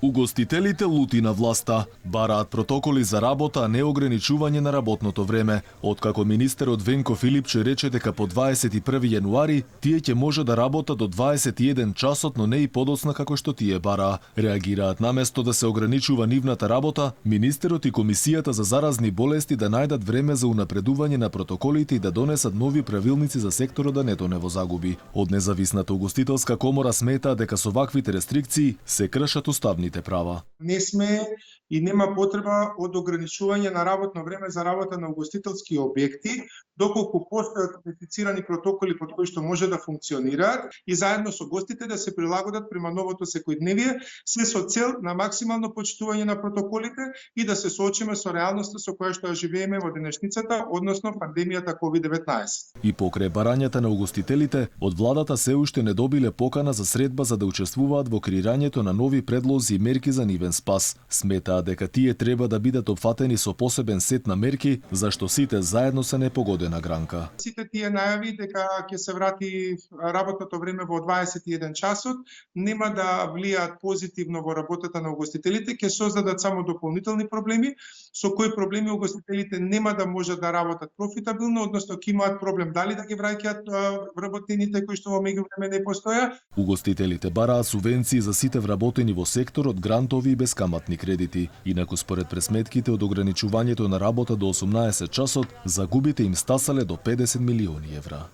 Угостителите лути на власта бараат протоколи за работа, а не ограничување на работното време. Откако министерот Венко Филипче рече дека по 21 јануари тие ќе може да работат до 21 часот, но не и подоцна како што тие бараа. Реагираат наместо да се ограничува нивната работа, министерот и комисијата за заразни болести да најдат време за унапредување на протоколите и да донесат нови правилници за секторот да не тоне во загуби. Од независната угостителска комора сметаа дека со ваквите рестрикции се кршат уставните права. Не сме и нема потреба од ограничување на работно време за работа на угостителски објекти, доколку постојат унифицирани протоколи под кои што може да функционираат и заедно со гостите да се прилагодат према новото секојдневие, се со цел на максимално почитување на протоколите и да се соочиме со реалноста со која што ја живееме во денешницата, односно пандемијата COVID-19. И покрај барањата на угостителите, од владата се уште не добиле покана за средба за да учествуваат во креирањето на нови предлози и мерки за нивен спас. Сметаа дека тие треба да бидат опфатени со посебен сет на мерки, зашто сите заедно се непогодена гранка. Сите тие најави дека ќе се врати работното време во 21 часот нема да влијаат позитивно во работата на угостителите, ќе создадат само дополнителни проблеми, со кои проблеми угостителите нема да можат да работат профитабилно, односно ќе имаат проблем дали да ги враќаат вработените кои што во меѓувреме не постоја. Угостителите бараат субвенции за сите вработени во секторот, грантови и бескаматни кредити. Инаку според пресметките од ограничувањето на работа до 18 часот, загубите им стасале до 50 милиони евра.